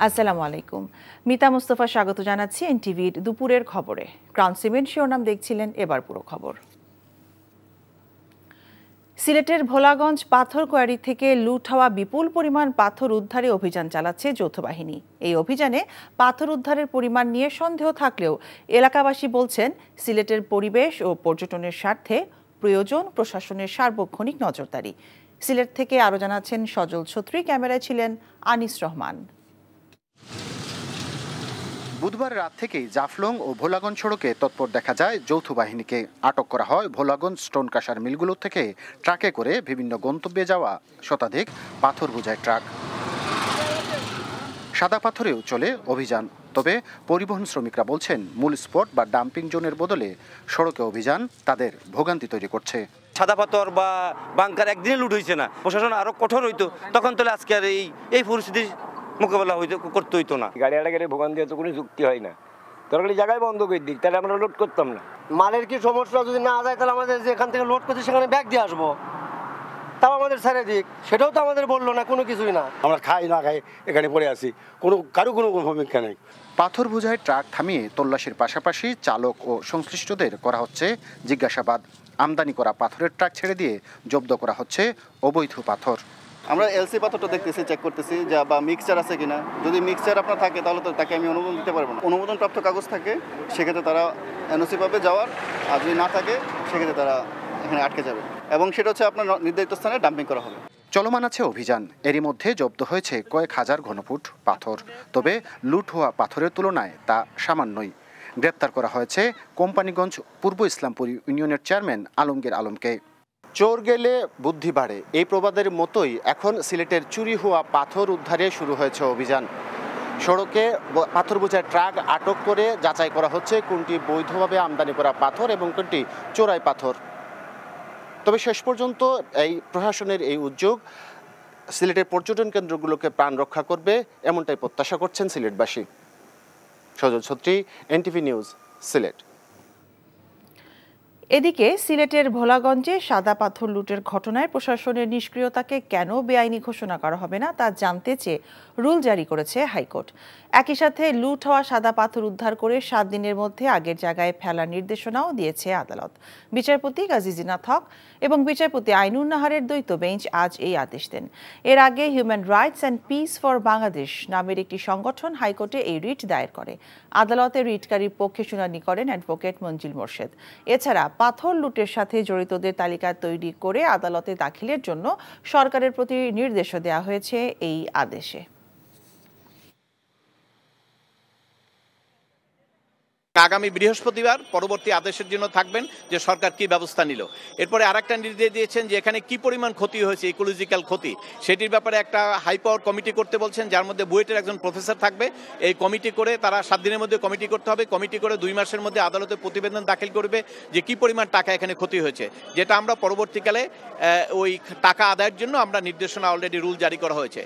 আসসালামু আলাইকুম। মিতা মুস্তফা স্বাগত জানাচ্ছি এনটিভির দুপুরের খবরে। ক্রাউন সিমেন্ট শিরোনাম দেখছিলেন, এবার পুরো খবর। সিলেটের ভোলাগঞ্জ পাথর কোয়ারি থেকে লুট হওয়া বিপুল পরিমাণ পাথর উদ্ধারে অভিযান চালাচ্ছে যৌথ বাহিনী। এই অভিযানে পাথর উদ্ধারের পরিমাণ নিয়ে সন্দেহ থাকলেও এলাকাবাসী বলছেন, সিলেটের পরিবেশ ও পর্যটনের স্বার্থে প্রয়োজন প্রশাসনের সার্বক্ষণিক নজরদারি। সিলেট থেকে আরও জানাচ্ছেন সজল ছত্রী, ক্যামেরায় ছিলেন আনিস রহমান। বুধবার রাত থেকেই জাফলং ও ভোলাগঞ্জ সড়কে তৎপর দেখা যায় যৌথ বাহিনীকে। আটক করা হয় ভোলাগঞ্জ স্টোন কাঁসার মিলগুলো থেকে ট্রাকে করে বিভিন্ন গন্তব্যে যাওয়া শতাধিক পাথর বোঝাই ট্রাক। সাদা পাথরেও চলে অভিযান। তবে পরিবহন শ্রমিকরা বলছেন, মূল স্পট বা ডাম্পিং জোনের বদলে সড়কে অভিযান তাদের ভোগান্তি তৈরি করছে। সাদা পাথর বা বাংকার একদিনে লুট হয়েছে না, প্রশাসন আরো কঠোর হইতো, তখন তাহলে আজকে আর এই পরিস্থিতি মোকাবেলা করতে হইতো না। গাড়ি আড়াগাড়ি ভোগান্তি তো কোনো যুক্তি হয় না। তরকারি জায়গায় বন্ধ করে দিক, তাহলে আমরা লোড করতাম না। মালের কি সমস্যা যদি না যায়, তাহলে আমাদের যেখান থেকে লোড করছি সেখানে ব্যাগ দিয়ে আসবো, তাও আমাদের ছেড়ে দিক, সেটাও তো আমাদের বললো না, কোনো কিছুই না। আমরা খাই না খাই এখানে পড়ে আছি, কারো কোনো ভূমিকা নেই। পাথর বোঝাই ট্রাক থামিয়ে তল্লাশির পাশাপাশি চালক ও সংশ্লিষ্টদের করা হচ্ছে জিজ্ঞাসাবাদ। আমদানি করা পাথরের ট্রাক ছেড়ে দিয়ে জব্দ করা হচ্ছে অবৈধ পাথর। আমরা এলসি পাথরটা দেখতেছি, চেক করতেছি যা বা মিক্সচার আছে কিনা। যদি মিক্সচার আপনার থাকে তাহলে তো তাকে আমি অনুমোদন দিতে পারবো না। অনুমোদনপ্রাপ্ত কাগজ থাকে সেক্ষেত্রে তারা এনওসি পাবে যাওয়ার, আর যদি না থাকে সেক্ষেত্রে তারা এখানে আটকে যাবে এবং সেটা হচ্ছে আপনার নির্ধারিত স্থানে ডাম্পিং করা হবে। চলমান আছে অভিযান। এরই মধ্যে জব্দ হয়েছে কয়েক হাজার ঘনফুট পাথর। তবে লুট হওয়া পাথরের তুলনায় তা সামান্যই। গ্রেপ্তার করা হয়েছে কোম্পানিগঞ্জ পূর্ব ইসলামপুর ইউনিয়নের চেয়ারম্যান আলমগীর আলমকে। চোর গেলে বুদ্ধি বাড়ে, এই প্রবাদের মতোই এখন সিলেটের চুরি হওয়া পাথর উদ্ধারে শুরু হয়েছে অভিযান। সড়কে পাথর বোঝাই ট্রাক আটক করে যাচাই করা হচ্ছে কোনটি বৈধভাবে আমদানি করা পাথর এবং কোনটি চোরাই পাথর। তবে শেষ পর্যন্ত এই প্রশাসনের এই উদ্যোগ সিলেটের পর্যটন কেন্দ্রগুলোকে প্রাণ রক্ষা করবে, এমনটাই প্রত্যাশা করছেন সিলেটবাসী। সজল ছত্রী, এনটিভি নিউজ, সিলেট। এদিকে সিলেটের ভোলাগঞ্জে সাদা পাথর লুটের ঘটনায় প্রশাসনের নিষ্ক্রিয়তাকে কেন বেআইনি ঘোষণা করা হবে না তা জানতে চেয়ে রুল জারি করেছে হাইকোর্ট। একই সাথে লুট হওয়া সাদা পাথর উদ্ধার করে 7 দিনের মধ্যে আগের জায়গায় ফেলার নির্দেশনাও দিয়েছে আদালত। বিচারপতি গাজী জিনাত হক এবং বিচারপতি আইনুন নাহারের দ্বৈত বেঞ্চ আজ এই আদেশ দেন। এর আগে human rights and piece for Bangladesh নামের একটি সংগঠন হাইকোর্টে এই রিট দায়ের করে। আদালতে রিটকারীর পক্ষে শুনানি করেন অ্যাডভোকেট মঞ্জিল মোর্শেদ। এছাড়া পাথর লুটের সাথে জড়িতদের তালিকা তৈরি করে আদালতে দাখিলের জন্য সরকারের প্রতি নির্দেশও দেওয়া হয়েছে এই আদেশে। আগামী বৃহস্পতিবার পরবর্তী আদেশের জন্য থাকবেন যে সরকার কি ব্যবস্থা নিল। এরপরে আরেকটা নির্দেশ দিয়েছেন যে এখানে কি পরিমাণ ক্ষতি হয়েছে, ইকোলজিক্যাল ক্ষতি, সেটির ব্যাপারে একটা হাই পাওয়ার কমিটি করতে বলছেন, যার মধ্যে বুয়েটের একজন প্রফেসর থাকবে। এই কমিটি করে তারা 7 দিনের মধ্যে কমিটি করতে হবে। কমিটি করে 2 মাসের মধ্যে আদালতে প্রতিবেদন দাখিল করবে যে কি পরিমাণ টাকা এখানে ক্ষতি হয়েছে, যেটা আমরা পরবর্তীকালে ওই টাকা আদায়ের জন্য আমরা নির্দেশনা অলরেডি রুল জারি করা হয়েছে।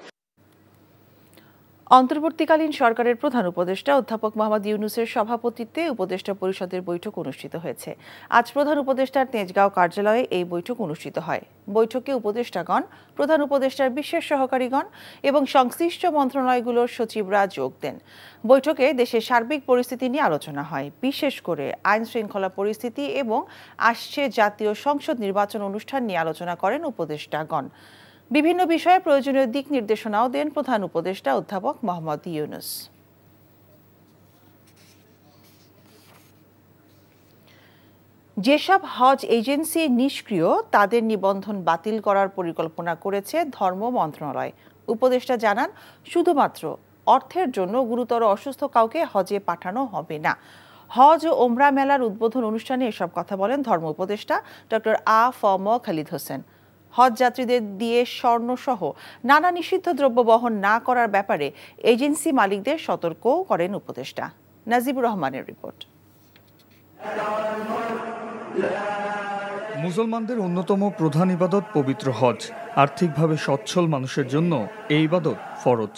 অন্তর্বর্তীকালীন সরকারের প্রধান উপদেষ্টা অধ্যাপক মোহাম্মদ ইউনূসের সভাপতিত্বে উপদেষ্টা পরিষদের বৈঠক অনুষ্ঠিত হয়েছে। আজ প্রধান উপদেষ্টার তেজগাঁও কার্যালয়ে এই বৈঠক অনুষ্ঠিত হয়। বৈঠকে উপদেষ্টাগণ, প্রধান উপদেষ্টার বিশেষ সহকারীগণ এবং সংশ্লিষ্ট মন্ত্রণালয়গুলোর সচিবরা যোগ দেন। বৈঠকে দেশের সার্বিক পরিস্থিতি নিয়ে আলোচনা হয়, বিশেষ করে আইন শৃঙ্খলা পরিস্থিতি এবং আসছে জাতীয় সংসদ নির্বাচন অনুষ্ঠান নিয়ে আলোচনা করেন উপদেষ্টাগণ। বিভিন্ন বিষয়ে প্রয়োজনীয় দিক নির্দেশনাও দেন প্রধান উপদেষ্টা অধ্যাপক মোহাম্মদ ইউনূস। যেসব হজ এজেন্সি নিষ্ক্রিয় তাদের নিবন্ধন বাতিল করার পরিকল্পনা করেছে ধর্ম মন্ত্রণালয়। উপদেষ্টা জানান, শুধুমাত্র অর্থের জন্য গুরুতর অসুস্থ কাউকে হজে পাঠানো হবে না। হজ ও ওমরা মেলার উদ্বোধন অনুষ্ঠানে এসব কথা বলেন ধর্ম উপদেষ্টা ডক্টর আ.ফ.ম. খালিদ হোসেন। হজ যাত্রীদের দিয়ে স্বর্ণসহ নানা নিষিদ্ধ দ্রব্য বহন না করার ব্যাপারে এজেন্সি মালিকদের সতর্কও করেন উপদেষ্টা। নাজিবুর রহমানের রিপোর্ট। মুসলমানদের অন্যতম প্রধান ইবাদত পবিত্র হজ। আর্থিকভাবে সচ্ছল মানুষের জন্য এই ইবাদত ফরজ।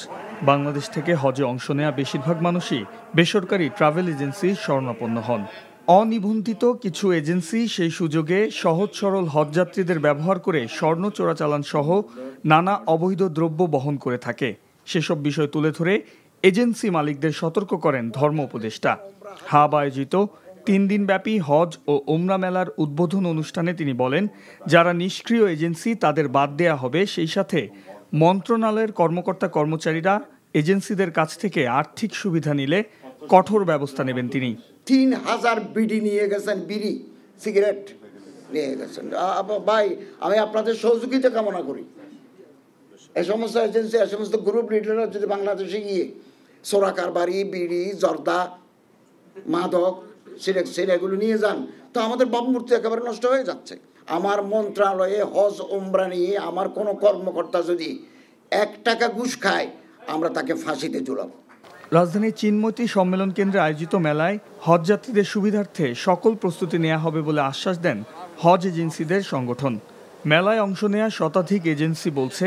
বাংলাদেশ থেকে হজে অংশ নেয়া বেশিরভাগ মানুষই বেসরকারি ট্রাভেল এজেন্সি শরণাপন্ন হন। অনিবন্ধিত কিছু এজেন্সি সেই সুযোগে সহজ সরল হজযাত্রীদের ব্যবহার করে স্বর্ণ চোরাচালান সহ নানা অবৈধ দ্রব্য বহন করে থাকে। সেসব বিষয় তুলে ধরে এজেন্সি মালিকদের সতর্ক করেন ধর্ম উপদেষ্টা। হাব আয়োজিত 3 দিনব্যাপী হজ ও ওমরা মেলার উদ্বোধন অনুষ্ঠানে তিনি বলেন, যারা নিষ্ক্রিয় এজেন্সি তাদের বাদ দেয়া হবে, সেই সাথে মন্ত্রণালয়ের কর্মকর্তা কর্মচারীরা এজেন্সিদের কাছ থেকে আর্থিক সুবিধা নিলে কঠোর ব্যবস্থা নেবেন তিনি। 3000 বিডি নিয়ে গেছেন, বিড়ি সিগারেট নিয়ে গেছেন। ভাই, আমি আপনাদের সহযোগিতা কামনা করি। এই সমস্ত এজেন্সি, এই সমস্ত গ্রুপ লিডাররা যদি বাংলাদেশে গিয়ে সোরা কারবারি, বিড়ি, জর্দা, মাদক, এগুলো নিয়ে যান, তো আমাদের ভাবমূর্তি একেবারে নষ্ট হয়ে যাচ্ছে। আমার মন্ত্রণালয়ে হজ ওমরা নিয়ে আমার কোনো কর্মকর্তা যদি 1 টাকা ঘুষ খায়, আমরা তাকে ফাঁসিতে ঝুলাবো। রাজধানীর চিন্ময়ী সম্মেলন কেন্দ্রে আয়োজিত মেলায় হজযাত্রীদের সুবিধার্থে সকল প্রস্তুতি নেওয়া হবে বলে আশ্বাস দেন হজ এজেন্সিদের সংগঠন। মেলায় অংশ নেওয়া শতাধিক এজেন্সি বলছে,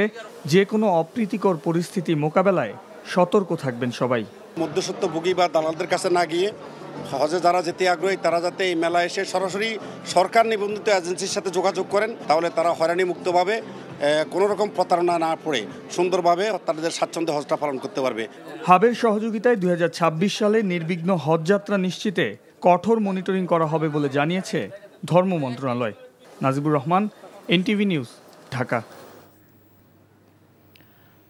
যে কোনো অপ্রীতিকর পরিস্থিতি মোকাবেলায় সতর্ক থাকবেন সবাই। মধ্যস্বত্বভোগী বা দালালদের কাছে না গিয়ে হজে যারা যেতে আগ্রহী তারা যাতে এই মেলায় এসে সরাসরি সরকার নিবন্ধিত এজেন্সির সাথে যোগাযোগ করেন, তাহলে তারা হয়রানি মুক্তভাবে কোনো রকম প্রতারণা না পড়ে সুন্দরভাবে তাদের স্বাচ্ছন্দ্যে হজটা পালন করতে পারবে। হাবের সহযোগিতায় 2026 সালে নির্বিঘ্ন হজযাত্রা নিশ্চিতে কঠোর মনিটরিং করা হবে বলে জানিয়েছে ধর্ম মন্ত্রণালয়। Najibur Rahman, NTV news, Dhaka.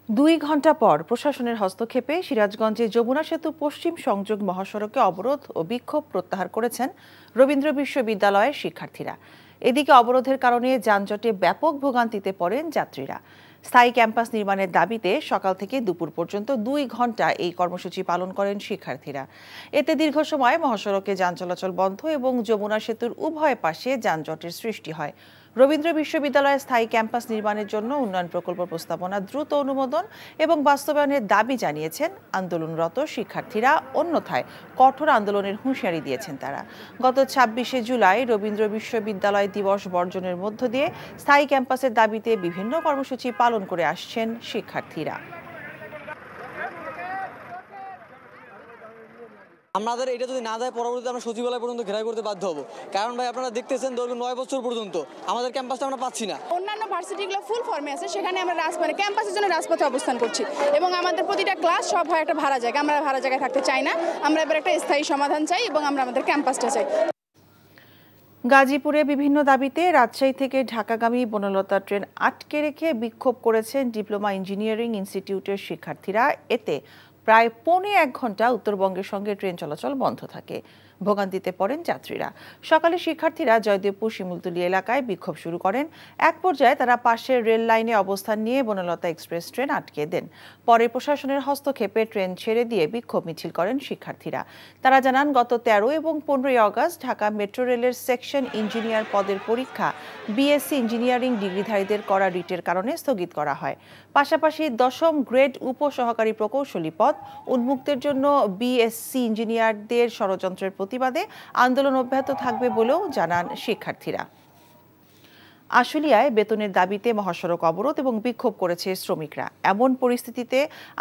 2 ঘণ্টা পর প্রশাসনের হস্তক্ষেপে সিরাজগঞ্জে যমুনা সেতু পশ্চিম সংযোগ মহাসড়কে অবরোধ ও বিক্ষোভ প্রত্যাহার করেছেন রবীন্দ্র বিশ্ববিদ্যালয়ের শিক্ষার্থীরা। এদিকে অবরোধের কারণে যানজটে ব্যাপক ভোগান্তিতে পড়েন যাত্রীরা। স্থায়ী ক্যাম্পাস নির্মাণের দাবিতে সকাল থেকে দুপুর পর্যন্ত 2 ঘণ্টা এই কর্মসূচি পালন করেন শিক্ষার্থীরা। এতে দীর্ঘ সময় মহাসড়কে যান চলাচল বন্ধ এবং যমুনা সেতুর উভয় পাশে যানজটের সৃষ্টি হয়। রবীন্দ্র বিশ্ববিদ্যালয়ে স্থায়ী ক্যাম্পাস নির্মাণের জন্য উন্নয়ন প্রকল্প প্রস্তাবনা দ্রুত অনুমোদন এবং বাস্তবায়নের দাবি জানিয়েছেন আন্দোলনরত শিক্ষার্থীরা। অন্যথায় কঠোর আন্দোলনের হুঁশিয়ারি দিয়েছেন তারা। গত 26শে জুলাই রবীন্দ্র বিশ্ববিদ্যালয় দিবস বর্জনের মধ্য দিয়ে স্থায়ী ক্যাম্পাসের দাবিতে বিভিন্ন কর্মসূচি পালন করে আসছেন শিক্ষার্থীরা। আমাদের এটা যদি না যায়, পরবর্তীতে আমরা সচিবালয় পর্যন্ত ঘেরাও করতে বাধ্য হব। কারণ ভাই, আপনারা দেখতেছেন দীর্ঘ 9 বছর পর্যন্ত আমাদের ক্যাম্পাসটা আমরা পাচ্ছি না। অন্যান্য ভার্সিটিগুলো ফুল ফর্মে আছে, সেখানে আমরা ক্যাম্পাসের জন্য রাজপথে অবস্থান করছি এবং আমাদের প্রতিটা ক্লাস সব হয় একটা ভাড়া জায়গা। আমরা ভাড়া জায়গায় থাকতে চাই না, আমরা এবার একটা স্থায়ী সমাধান চাই এবং আমরা আমাদের ক্যাম্পাসটা চাই। গাজীপুরে বিভিন্ন দাবিতে রাজশাহী থেকে ঢাকাগামী বনলতা ট্রেন আটকে রেখে বিক্ষোভ করেছেন ডিপ্লোমা ইঞ্জিনিয়ারিং ইনস্টিটিউটের শিক্ষার্থীরা। এতে প্রায় 1.25 ঘণ্টা উত্তরবঙ্গের সঙ্গে ট্রেন চলাচল বন্ধ থাকে। ভোগান্তিতে পড়েন যাত্রীরা। সকালে শিক্ষার্থীরা জয়দেবপুর শিমুলতলী এলাকায় বিক্ষোভ শুরু করেন। এক পর্যায়ে তারা পাশের রেল লাইনে অবস্থান নিয়ে বনলতা এক্সপ্রেস ট্রেন আটকে দেন। পরে প্রশাসনের হস্তক্ষেপে ট্রেন ছেড়ে দিয়ে বিক্ষোভ মিছিল করেন শিক্ষার্থীরা। তারা জানান, গত 13 এবং 15 আগস্ট ঢাকা মেট্রো রেলের সেকশন ইঞ্জিনিয়ার পদের পরীক্ষা বিএসসি ইঞ্জিনিয়ারিং ডিগ্রিধারীদের করা রিটের কারণে স্থগিত করা হয়। পাশাপাশি 10ম গ্রেড উপসহকারী প্রকৌশলী পদ উন্মুক্তের জন্য বিএসসি ইঞ্জিনিয়ারদের ষড়যন্ত্রের প্রতিবাদে আন্দোলন অব্যাহত থাকবে বলেও জানান শিক্ষার্থীরা। আশুলিয়ায় বেতনের দাবিতে মহাসড়ক অবরোধ এবং বিক্ষোভ করেছে শ্রমিকরা। এমন পরিস্থিতিতে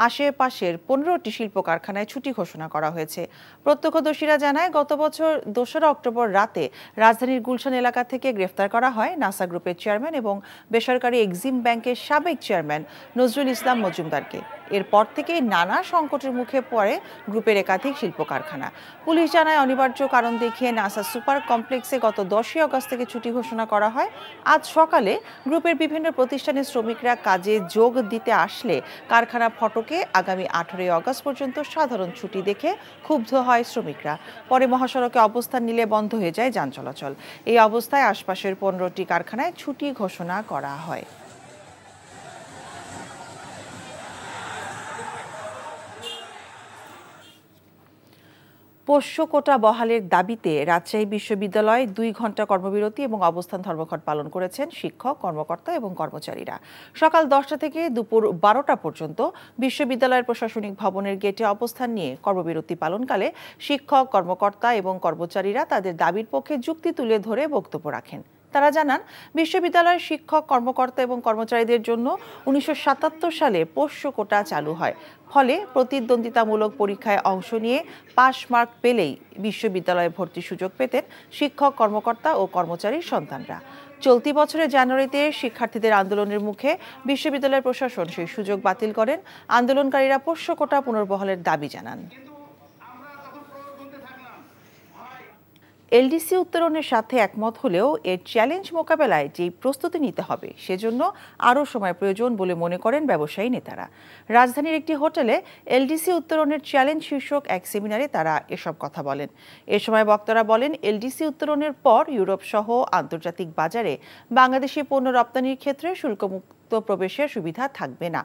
আশেপাশের 15টি শিল্প কারখানায় ছুটি ঘোষণা করা হয়েছে। প্রত্যক্ষদর্শীরা জানায়, গত বছর 2রা অক্টোবর রাতে রাজধানীর গুলশান এলাকা থেকে গ্রেফতার করা হয় নাসা গ্রুপের চেয়ারম্যান এবং বেসরকারি এক্সিম ব্যাংকের সাবেক চেয়ারম্যান নজরুল ইসলাম মজুমদারকে। এরপর থেকেই নানা সংকটের মুখে পড়ে গ্রুপের একাধিক শিল্প কারখানা। পুলিশ জানায়, অনিবার্য কারণ দেখিয়ে নাসা সুপার কমপ্লেক্সে গত 10ই আগস্ট থেকে ছুটি ঘোষণা করা হয়। আজ সকালে গ্রুপের বিভিন্ন প্রতিষ্ঠানের শ্রমিকরা কাজে যোগ দিতে আসলে কারখানা ফটকে আগামী 18ই আগস্ট পর্যন্ত সাধারণ ছুটি দেখে ক্ষুব্ধ হয় শ্রমিকরা। পরে মহাসড়কে অবস্থান নিলে বন্ধ হয়ে যায় যান চলাচল। এই অবস্থায় আশপাশের 15টি কারখানায় ছুটি ঘোষণা করা হয়। পোষ্য কোটা বহালের দাবিতে রাজশাহী বিশ্ববিদ্যালয়ে 2 ঘণ্টা কর্মবিরতি এবং অবস্থান ধর্মঘট পালন করেছেন শিক্ষক, কর্মকর্তা এবং কর্মচারীরা। সকাল 10টা থেকে দুপুর 12টা পর্যন্ত বিশ্ববিদ্যালয়ের প্রশাসনিক ভবনের গেটে অবস্থান নিয়ে কর্মবিরতি পালনকালে শিক্ষক, কর্মকর্তা এবং কর্মচারীরা তাদের দাবির পক্ষে যুক্তি তুলে ধরে বক্তব্য রাখেন। তারা জানান, বিশ্ববিদ্যালয়ের শিক্ষক, কর্মকর্তা এবং কর্মচারীদের জন্য 1977 সালে পোষ্য কোটা চালু হয়। ফলে প্রতিদ্বন্দ্বিতামূলক পরীক্ষায় অংশ নিয়ে পাস মার্ক পেলেই বিশ্ববিদ্যালয়ে ভর্তির সুযোগ পেতেন শিক্ষক, কর্মকর্তা ও কর্মচারীর সন্তানরা। চলতি বছরের জানুয়ারিতে শিক্ষার্থীদের আন্দোলনের মুখে বিশ্ববিদ্যালয়ের প্রশাসন সেই সুযোগ বাতিল করেন। আন্দোলনকারীরা পোষ্য কোটা পুনর্বহালের দাবি জানান। এলডিসি উত্তরণের সাথে একমত হলেও এর চ্যালেঞ্জ মোকাবেলায় যেই প্রস্তুতি নিতে হবে সেজন্য আরও সময় প্রয়োজন বলে মনে করেন ব্যবসায়ী নেতারা। রাজধানীর একটি হোটেলে এলডিসি উত্তরণের চ্যালেঞ্জ শীর্ষক এক সেমিনারে তারা এসব কথা বলেন। এ সময় বক্তারা বলেন, এলডিসি উত্তরণের পর ইউরোপ সহ আন্তর্জাতিক বাজারে বাংলাদেশি পণ্য রপ্তানির ক্ষেত্রে শুল্কমুক্ত প্রবেশের সুবিধা থাকবে না।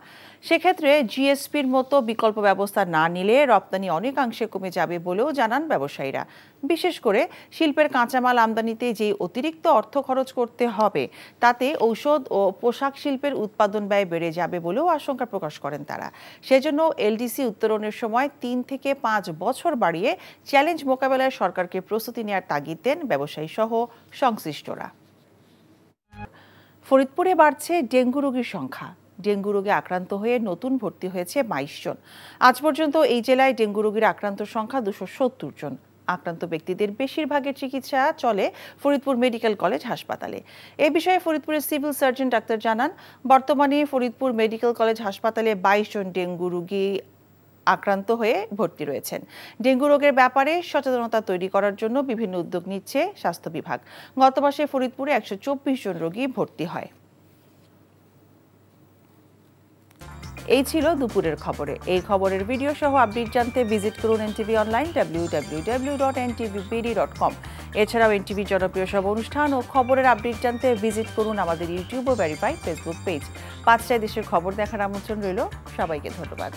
সেক্ষেত্রে জিএসপির মতো বিকল্প ব্যবস্থা না নিলে রপ্তানি অনেকাংশে কমে যাবে বলেও জানান ব্যবসায়ীরা। বিশেষ করে শিল্পের কাঁচামাল আমদানিতে যে অতিরিক্ত অর্থ খরচ করতে হবে তাতে ঔষধ ও পোশাক শিল্পের উৎপাদন ব্যয় বেড়ে যাবে বলেও আশঙ্কা প্রকাশ করেন তারা। সেজন্য এলডিসি উত্তরণের সময় 3 থেকে 5 বছর বাড়িয়ে চ্যালেঞ্জ মোকাবেলায় সরকারকে প্রস্তুতি নেওয়ার তাগিদ দেন ব্যবসায়ী সহ সংশ্লিষ্টরা। ফরিদপুরে বাড়ছে ডেঙ্গু রোগীর সংখ্যা। ডেঙ্গু রোগে আক্রান্ত হয়ে নতুন ভর্তি হয়েছে 22 জন। আজ পর্যন্ত এই জেলায় ডেঙ্গু রোগীর আক্রান্ত সংখ্যা 270 জন। আক্রান্ত ব্যক্তিদের বেশিরভাগের চিকিৎসা চলে ফরিদপুর মেডিকেল কলেজ হাসপাতালে। এ বিষয়ে ফরিদপুরের সিভিল সার্জন ডাক্তার জানান, বর্তমানে ফরিদপুর মেডিকেল কলেজ হাসপাতালে 22 জন ডেঙ্গু রোগী আক্রান্ত হয়ে ভর্তি রয়েছেন। ডেঙ্গু রোগের ব্যাপারে সচেতনতা তৈরি করার জন্য বিভিন্ন উদ্যোগ নিচ্ছে স্বাস্থ্য বিভাগ। গত মাসে ফরিদপুরে 124 জন রোগী ভর্তি হয়। এই ছিল দুপুরের খবরে। এই খবরের ভিডিও সহ আপডেট জানতে ভিজিট করুন এনটিভি অনলাইন www.ntvbd.com। এছাড়াও এনটিভি জনপ্রিয় সব অনুষ্ঠান ও খবরের আপডেট জানতে ভিজিট করুন আমাদের ইউটিউব ও ভেরিফাইড ফেসবুক পেজ। 5টায় দেশের খবর দেখার আমন্ত্রণ রইল। সবাইকে ধন্যবাদ।